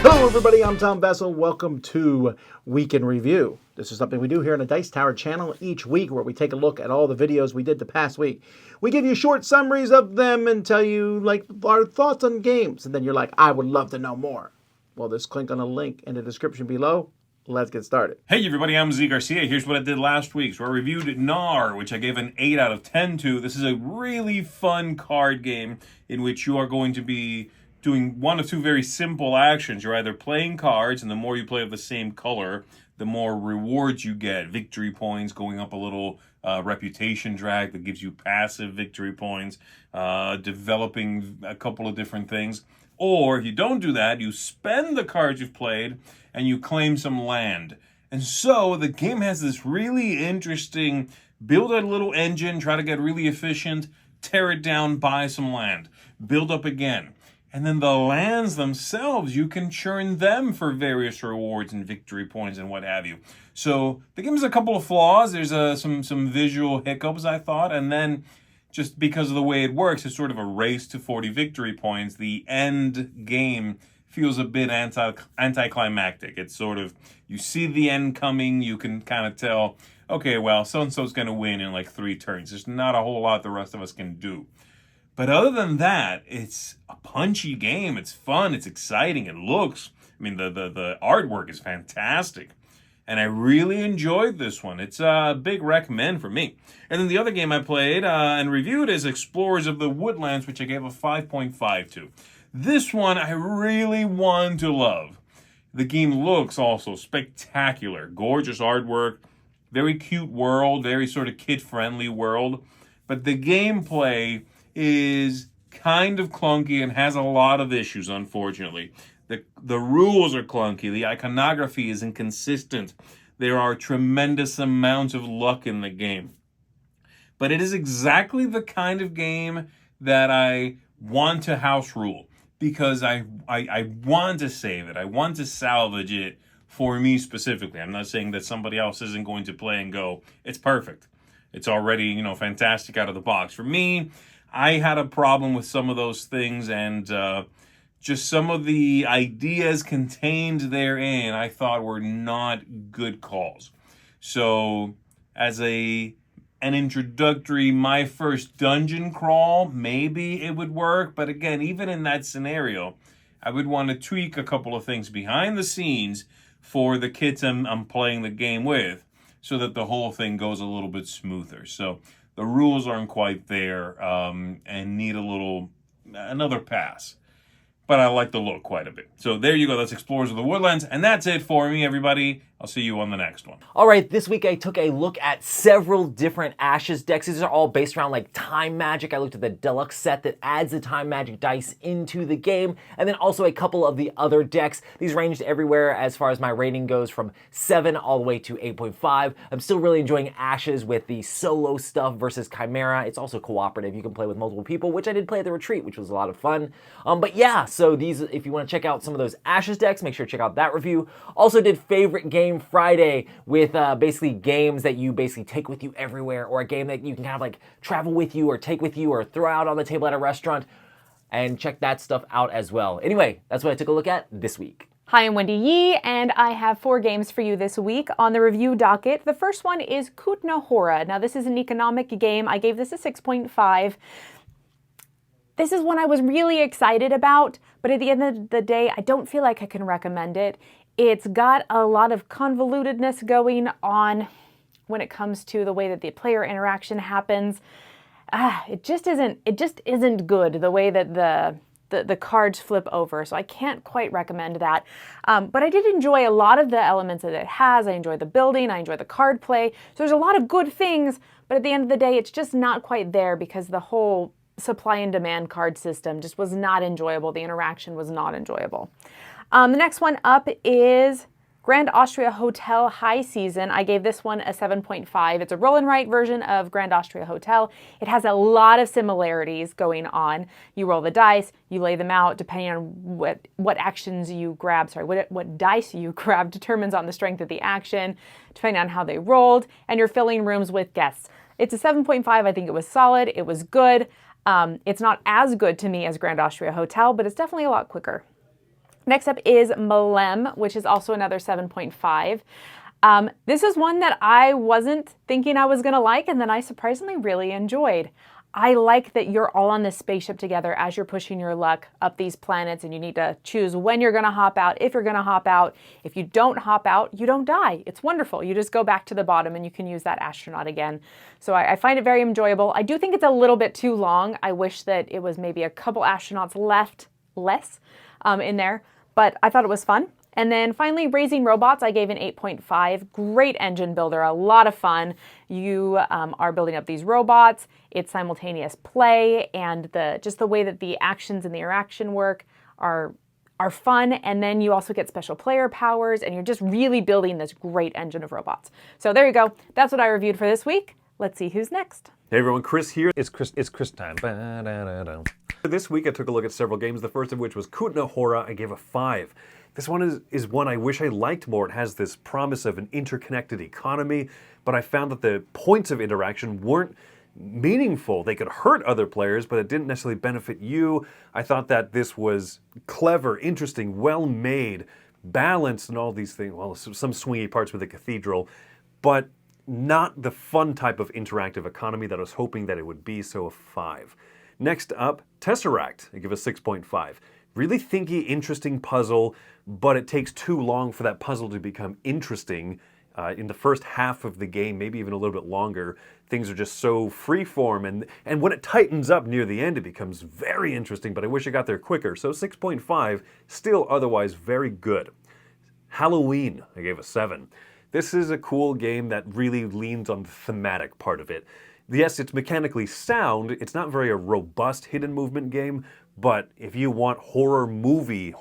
Hello everybody, I'm Tom Vessel. Welcome to Week in Review. This is something we do here on the Dice Tower channel each week where we take a look at all the videos we did the past week. We give you short summaries of them and tell you like our thoughts on games. And then you're like, I would love to know more. Well, just click on a link in the description below. Let's get started. Hey everybody, I'm Garcia. Here's what I did last week. So I reviewed Knarr, which I gave an 8 out of 10 to. This is a really fun card game in which you are going to be doing one of two very simple actions. You're either playing cards, and the more you play of the same color, the more rewards you get. Victory points, going up a little reputation drag that gives you passive victory points, developing a couple of different things. Or if you don't do that, you spend the cards you've played and you claim some land. And so the game has this really interesting build a little engine, try to get really efficient, tear it down, buy some land, build up again. And then the lands themselves, you can churn them for various rewards and victory points and what have you. So the game has a couple of flaws. There's some visual hiccups, I thought. And then just because of the way it works, it's sort of a race to 40 victory points. The end game feels a bit anticlimactic. It's sort of, you see the end coming, you can kind of tell, okay, well, so-and-so's going to win in like 3 turns. There's not a whole lot the rest of us can do. But other than that, it's a punchy game. It's fun. It's exciting. It looks, I mean, the artwork is fantastic. And I really enjoyed this one. It's a big recommend for me. And then the other game I played and reviewed is Explorers of the Woodlands, which I gave a 5.5 to. This one I really want to love. The game looks also spectacular. Gorgeous artwork, very cute world, very sort of kid-friendly world. But the gameplay is kind of clunky and has a lot of issues, unfortunately. The rules are clunky. The iconography is inconsistent. There are tremendous amounts of luck in the game. But it is exactly the kind of game that I want to house rule because I want to save it. I want to salvage it for me specifically. I'm not saying that somebody else isn't going to play and go, it's perfect. It's already, fantastic out of the box. For me, I had a problem with some of those things and just some of the ideas contained therein I thought were not good calls. So as an introductory, my first dungeon crawl, maybe it would work. But again, even in that scenario, I would want to tweak a couple of things behind the scenes for the kids I'm playing the game with so that the whole thing goes a little bit smoother. So the rules aren't quite there and need another pass. But I like the look quite a bit. So there you go. That's Explorers of the Woodlands. And that's it for me, everybody. I'll see you on the next one. All right, this week I took a look at several different Ashes decks. These are all based around like Time Magic. I looked at the deluxe set that adds the Time Magic dice into the game, and then also a couple of the other decks. These ranged everywhere as far as my rating goes, from 7 all the way to 8.5. I'm still really enjoying Ashes with the solo stuff versus Chimera. It's also cooperative. You can play with multiple people, which I did play at the retreat, which was a lot of fun. But yeah, so these, if you want to check out some of those Ashes decks, make sure to check out that review. Also did Favorite Game Friday with basically games that you basically take with you everywhere, or a game that you can kind of like travel with you or take with you or throw out on the table at a restaurant, and check that stuff out as well. Anyway, that's what I took a look at this week. Hi, I'm Wendy Yee, and I have 4 games for you this week on the review docket. The first one is Kutná, Hora. Now, this is an economic game. I gave this a 6.5. This is one I was really excited about, but at the end of the day, I don't feel like I can recommend it. It's got a lot of convolutedness going on when it comes to the way that the player interaction happens. It just isn't good the way that the cards flip over, so I can't quite recommend that. But I did enjoy a lot of the elements that it has. I enjoy the building, I enjoy the card play. So there's a lot of good things, but at the end of the day, it's just not quite there because the whole supply and demand card system just was not enjoyable. The interaction was not enjoyable. The next one up is Grand Austria Hotel High Season. I gave this one a 7.5. It's a roll and write version of Grand Austria Hotel. It has a lot of similarities going on. You roll the dice, you lay them out, depending on what actions you grab, what dice you grab determines on the strength of the action, depending on how they rolled, and you're filling rooms with guests. It's a 7.5. I think it was solid. It was good. It's not as good to me as Grand Austria Hotel, but it's definitely a lot quicker. Next up is MLEM, which is also another 7.5. This is one that I wasn't thinking I was going to like, and then I surprisingly really enjoyed. I like that you're all on this spaceship together as you're pushing your luck up these planets, and you need to choose when you're going to hop out, if you're going to hop out. If you don't hop out, you don't die. It's wonderful. You just go back to the bottom and you can use that astronaut again. So I find it very enjoyable. I do think it's a little bit too long. I wish that it was maybe a couple astronauts less in there, but I thought it was fun. And then finally, Raising Robots, I gave an 8.5. Great engine builder, a lot of fun. You are building up these robots. It's simultaneous play, and just the way that the actions and the interaction work are fun. And then you also get special player powers, and you're just really building this great engine of robots. So there you go. That's what I reviewed for this week. Let's see who's next. Hey everyone, Chris here. It's Chris time. This week I took a look at several games, the first of which was Kutná Hora. I gave a 5. This one is one I wish I liked more. It has this promise of an interconnected economy, but I found that the points of interaction weren't meaningful. They could hurt other players, but it didn't necessarily benefit you. I thought that this was clever, interesting, well-made, balanced, and all these things. Well, some swingy parts with the cathedral, but not the fun type of interactive economy that I was hoping that it would be, so a 5. Next up, Tesseract. I give a 6.5. Really thinky, interesting puzzle, but it takes too long for that puzzle to become interesting. In the first half of the game, maybe even a little bit longer, things are just so freeform, and when it tightens up near the end, it becomes very interesting, but I wish I got there quicker. So 6.5, still otherwise very good. Halloween, I gave a 7. This is a cool game that really leans on the thematic part of it. Yes, it's mechanically sound, it's not very a robust hidden movement game, but if you want horror movie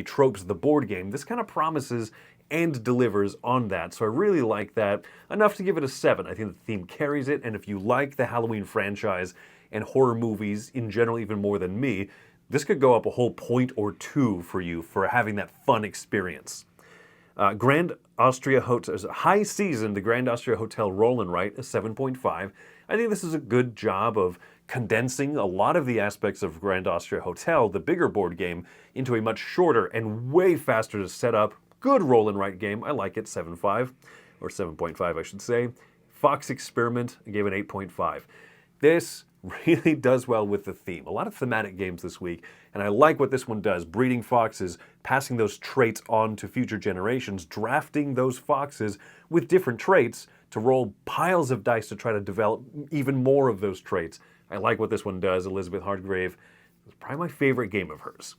tropes of the board game, this kind of promises and delivers on that. So I really like that, enough to give it a 7. I think the theme carries it, and if you like the Halloween franchise and horror movies in general even more than me, this could go up a whole point or 2 for you for having that fun experience. Grand Austria Hotel, high season, the Grand Austria Hotel Roll and Write, a 7.5. I think this is a good job of condensing a lot of the aspects of Grand Austria Hotel, the bigger board game, into a much shorter and way faster to set up, good roll and write game. I like it, 7.5, or 7.5 I should say. Fox Experiment, I gave it 8.5. This really does well with the theme. A lot of thematic games this week, and I like what this one does. Breeding foxes, passing those traits on to future generations, drafting those foxes with different traits to roll piles of dice to try to develop even more of those traits. I like what this one does. Elizabeth Hargrave is probably my favorite game of hers.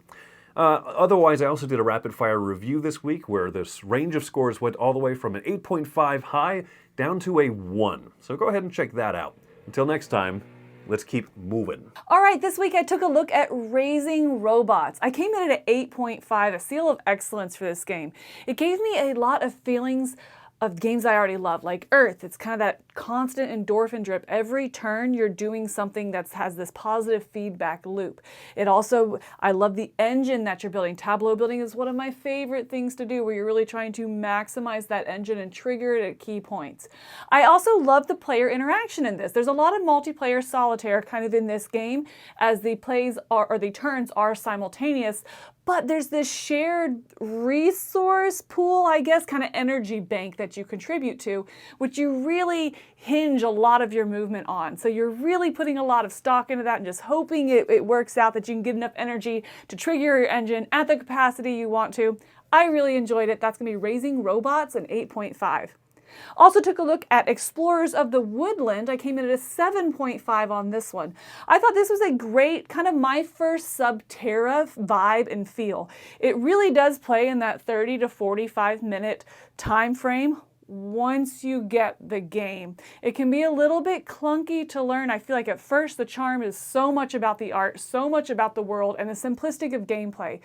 Otherwise, I also did a rapid-fire review this week where this range of scores went all the way from an 8.5 high down to a 1. So go ahead and check that out. Until next time, let's keep moving. All right, this week I took a look at Raising Robots. I came in at an 8.5, a seal of excellence for this game. It gave me a lot of feelings of games I already love, like Earth. It's kind of that constant endorphin drip. Every turn you're doing something that has this positive feedback loop. It also, I love the engine that you're building. Tableau building is one of my favorite things to do, where you're really trying to maximize that engine and trigger it at key points. I also love the player interaction in this. There's a lot of multiplayer solitaire kind of in this game, as the plays are, or the turns are simultaneous, but there's this shared resource pool, I guess, kind of energy bank that you contribute to, which you really hinge a lot of your movement on. So you're really putting a lot of stock into that and just hoping it works out, that you can get enough energy to trigger your engine at the capacity you want to. I really enjoyed it. That's going to be Raising Robots, an 8.5. Also took a look at Explorers of the Woodland. I came in at a 7.5 on this one. I thought this was a great, kind of my first Subterra vibe and feel. It really does play in that 30 to 45 minute time frame once you get the game. It can be a little bit clunky to learn. I feel like at first the charm is so much about the art, so much about the world, and the simplicity of gameplay.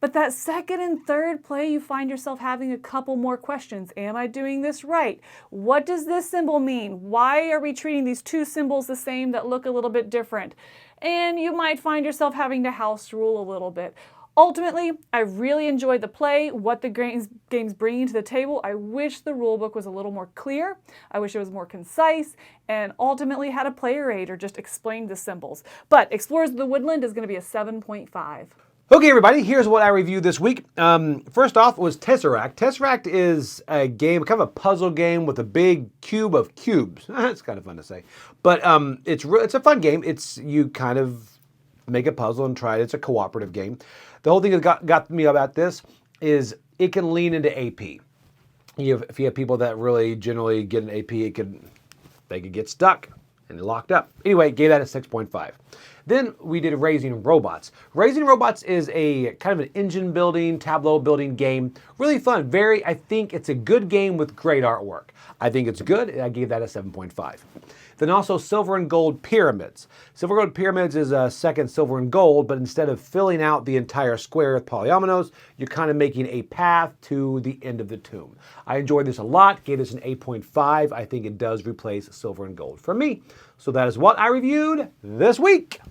But that second and third play, you find yourself having a couple more questions. Am I doing this right? What does this symbol mean? Why are we treating these two symbols the same that look a little bit different? And you might find yourself having to house rule a little bit. Ultimately, I really enjoyed the play, what the game's bringing to the table. I wish the rulebook was a little more clear. I wish it was more concise, and ultimately had a player aid or just explained the symbols. But Explorers of the Woodland is going to be a 7.5. Okay, everybody, here's what I reviewed this week. First off was Tesseract. Tesseract is a game, kind of a puzzle game with a big cube of cubes. It's kind of fun to say. But it's a fun game. You kind of make a puzzle and try it. It's a cooperative game. The whole thing that got me about this is it can lean into AP. If you have people that really generally get an AP, they could get stuck and locked up. Anyway, gave that a 6.5. Then we did Raising Robots. Raising Robots is a kind of an engine building, tableau building game. Really fun. I think it's a good game with great artwork. I think it's good. I gave that a 7.5. Then also Silver and Gold Pyramids. Silver and Gold Pyramids is a second Silver and Gold, but instead of filling out the entire square with polyominoes, you're kind of making a path to the end of the tomb. I enjoyed this a lot. Gave this an 8.5. I think it does replace Silver and Gold for me. So that is what I reviewed this week.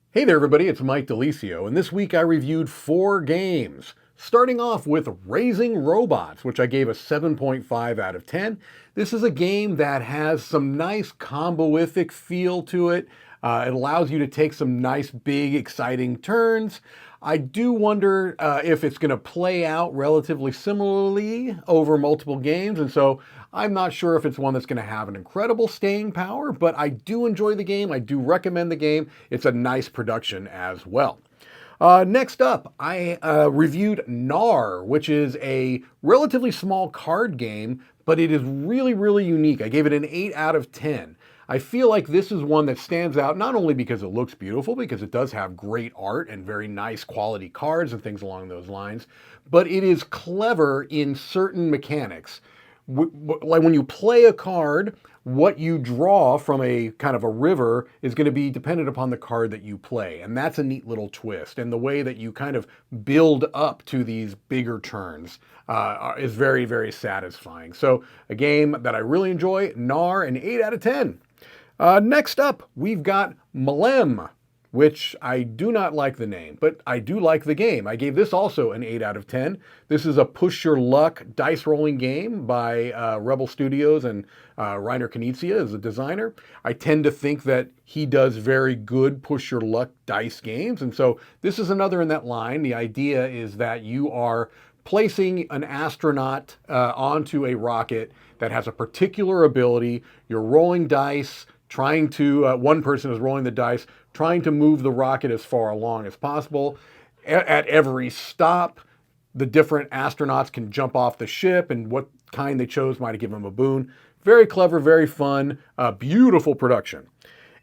Hey there, everybody. It's Mike DeLisio, and this week I reviewed 4 games. Starting off with Raising Robots, which I gave a 7.5 out of 10. This is a game that has some nice comboific feel to it. It allows you to take some nice, big, exciting turns. I do wonder if it's going to play out relatively similarly over multiple games, and so I'm not sure if it's one that's going to have an incredible staying power, but I do enjoy the game. I do recommend the game. It's a nice production as well. Next up, I reviewed Knarr, which is a relatively small card game, but it is really, really unique. I gave it an 8 out of 10. I feel like this is one that stands out not only because it looks beautiful, because it does have great art and very nice quality cards and things along those lines, but it is clever in certain mechanics. Like when you play a card, what you draw from a kind of a river is going to be dependent upon the card that you play. And that's a neat little twist. And the way that you kind of build up to these bigger turns is very, very satisfying. So a game that I really enjoy, Knarr, an 8 out of 10. Next up, we've got MLEM, which I do not like the name, but I do like the game. I gave this also an 8 out of 10. This is a push your luck dice rolling game by Rebel Studios, and Reiner Knizia is the designer. I tend to think that he does very good push your luck dice games, and so this is another in that line. The idea is that you are placing an astronaut onto a rocket that has a particular ability. You're rolling dice, trying to, one person is rolling the dice, trying to move the rocket as far along as possible. At every stop, the different astronauts can jump off the ship, and what kind they chose might give them a boon. Very clever, very fun, beautiful production.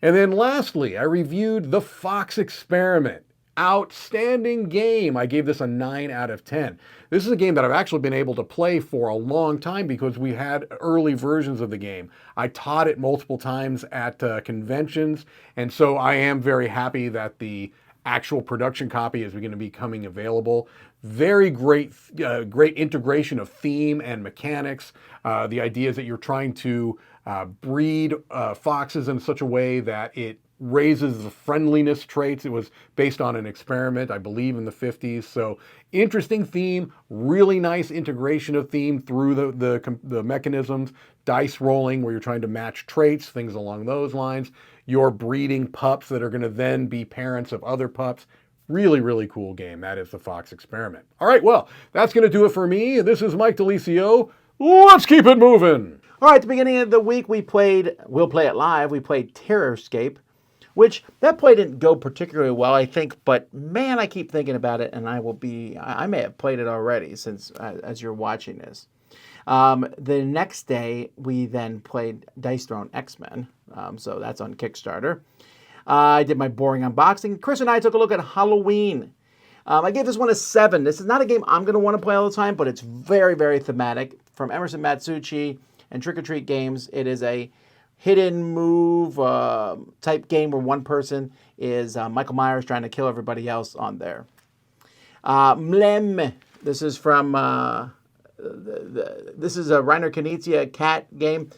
And then lastly, I reviewed The Fox Experiment. Outstanding game. I gave this a 9 out of 10. This is a game that I've actually been able to play for a long time because we had early versions of the game. I taught it multiple times at conventions, and so I am very happy that the actual production copy is going to be coming available. Very great, great integration of theme and mechanics. The idea is that you're trying to breed foxes in such a way that it raises the friendliness traits. It was based on an experiment, I believe, in the 50s. So interesting theme, really nice integration of theme through the mechanisms, dice rolling where you're trying to match traits, things along those lines. You're breeding pups that are going to then be parents of other pups. Really, really cool game. That is The Fox Experiment. All right, well, that's going to do it for me. This is Mike DeLisio. Let's keep it moving. All right, at the beginning of the week, we'll play it live. We played Terrorscape, which that play didn't go particularly well, I think, but man, I keep thinking about it, and I may have played it already since as you're watching this. The next day, we then played Dice Throne X-Men, so that's on Kickstarter. I did my boring unboxing. Chris and I took a look at Halloween. I gave this one a 7. This is not a game I'm going to want to play all the time, but it's very, very thematic. From Emerson Matsuuchi and Trick or Treat Games, it is a hidden move type game where one person is Michael Myers trying to kill everybody else on there. MLEM. This is from this is a Reiner Knizia cat game.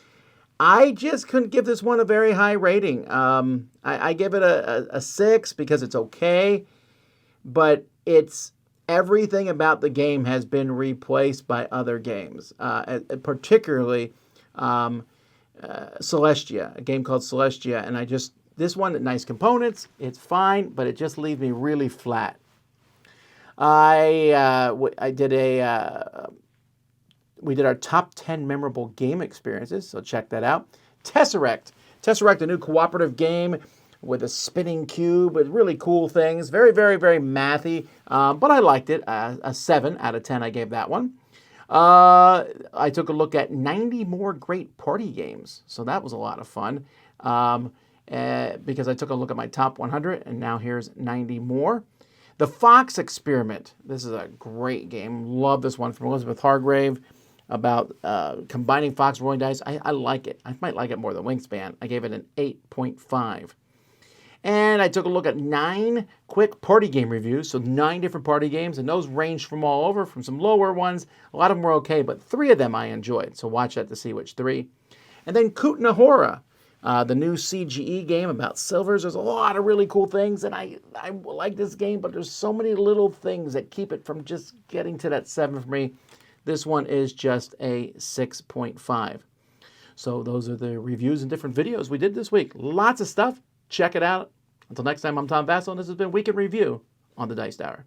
I just couldn't give this one a very high rating. I give it a 6 because it's okay, but it's everything about the game has been replaced by other games, particularly Celestia, a game called Celestia, and this one, nice components, it's fine, but it just leaves me really flat. I did we did our top 10 memorable game experiences, so check that out. Tesseract. Tesseract, a new cooperative game with a spinning cube with really cool things. Very, very, very mathy, but I liked it. A 7 out of 10 I gave that one. I took a look at 90 more great party games, so that was a lot of fun because I took a look at my top 100, and now here's 90 more. The Fox Experiment. This is a great game. Love this one from Elizabeth Hargrave about combining Fox rolling dice. I like it. I might like it more than Wingspan. I gave it an 8.5. And I took a look at 9 quick party game reviews, so 9 different party games, and those ranged from all over, from some lower ones. A lot of them were okay, but 3 of them I enjoyed, so watch that to see which 3. And then Kutná, Hora, the new CGE game about silvers. There's a lot of really cool things, and I like this game, but there's so many little things that keep it from just getting to that 7 for me. This one is just a 6.5. So those are the reviews and different videos we did this week. Lots of stuff. Check it out. Until next time, I'm Tom Vassell, and this has been Week in Review on the Dice Tower.